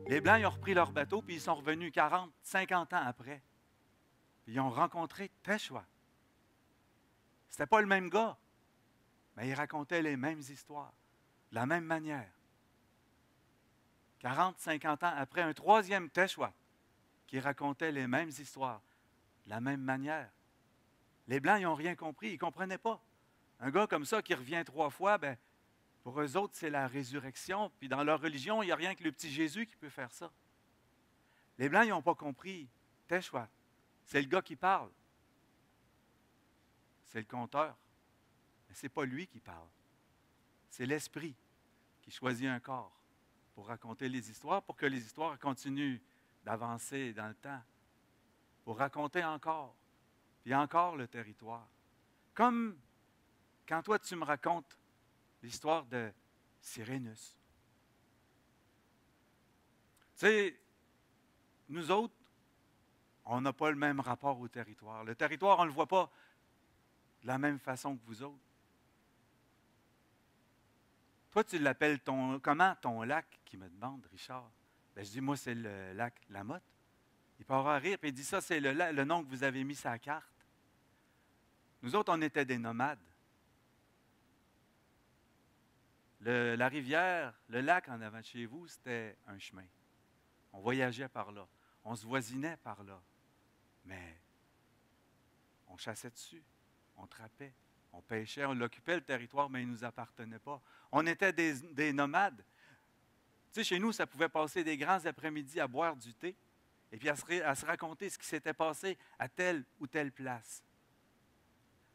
Les Blancs, ils ont repris leur bateau, puis ils sont revenus 40, 50 ans après. Puis ils ont rencontré Teshwa. C'était pas le même gars, mais il racontait les mêmes histoires, de la même manière. 40, 50 ans après, un troisième Teshwa qui racontait les mêmes histoires, de la même manière. Les Blancs, ils n'ont rien compris, ils ne comprenaient pas. Un gars comme ça qui revient 3 fois, ben, pour eux autres, c'est la résurrection. Puis dans leur religion, il n'y a rien que le petit Jésus qui peut faire ça. Les Blancs, ils n'ont pas compris. Teshwa, c'est le gars qui parle. C'est le conteur. Mais ce n'est pas lui qui parle. C'est l'Esprit qui choisit un corps pour raconter les histoires, pour que les histoires continuent d'avancer dans le temps, pour raconter encore, puis encore le territoire. Comme quand toi, tu me racontes l'histoire de Cyrénus. Tu sais, nous autres, on n'a pas le même rapport au territoire. Le territoire, on ne le voit pas de la même façon que vous autres. Toi, tu l'appelles comment ton lac, qui me demande, Richard? Ben, je dis, moi, c'est le lac Lamotte. Il part à rire, puis il dit, ça, c'est le nom que vous avez mis sur la carte. Nous autres, on était des nomades. La rivière, le lac en avant de chez vous, c'était un chemin. On voyageait par là. On se voisinait par là. Mais on chassait dessus. On trappait. On pêchait. On occupait le territoire, mais il ne nous appartenait pas. On était des nomades. Tu sais, chez nous, ça pouvait passer des grands après-midi à boire du thé et puis à se raconter ce qui s'était passé à telle ou telle place.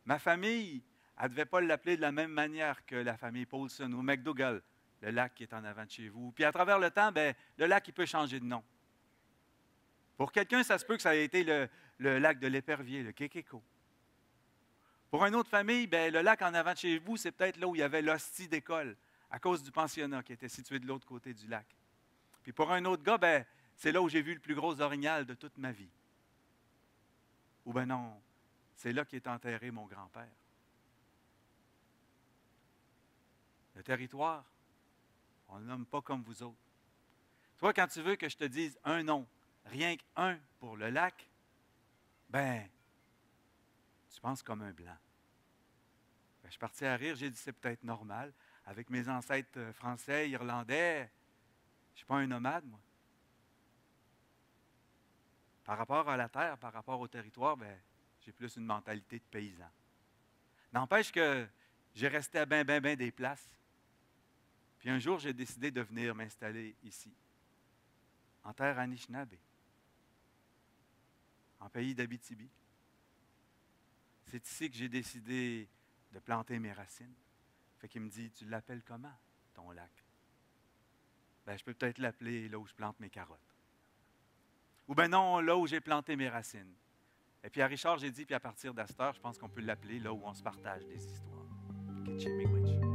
Ma famille, elle ne devait pas l'appeler de la même manière que la famille Paulson ou McDougall, le lac qui est en avant de chez vous. Puis à travers le temps, ben, le lac il peut changer de nom. Pour quelqu'un, ça se peut que ça ait été le lac de l'Épervier, le Kékéko. Pour une autre famille, ben, le lac en avant de chez vous, c'est peut-être là où il y avait l'hostie d'école, à cause du pensionnat qui était situé de l'autre côté du lac. Puis pour un autre gars, ben, c'est là où j'ai vu le plus gros orignal de toute ma vie. Ou ben non, c'est là qu'est enterré mon grand-père. Le territoire, on ne le nomme pas comme vous autres. Toi, quand tu veux que je te dise un nom, rien qu'un pour le lac, ben, tu penses comme un blanc. Ben, je suis parti à rire, j'ai dit c'est peut-être normal. Avec mes ancêtres français, irlandais, je ne suis pas un nomade, moi. Par rapport à la terre, par rapport au territoire, ben, j'ai plus une mentalité de paysan. N'empêche que j'ai resté à ben des places. Puis un jour, j'ai décidé de venir m'installer ici, en terre Anishinaabe, en pays d'Abitibi. C'est ici que j'ai décidé de planter mes racines. Fait qu'il me dit, tu l'appelles comment, ton lac? Ben, je peux peut-être l'appeler là où je plante mes carottes. Ou bien non, là où j'ai planté mes racines. Et puis à Richard, j'ai dit, puis à partir d'Astor, je pense qu'on peut l'appeler là où on se partage des histoires. Kitchimigwich.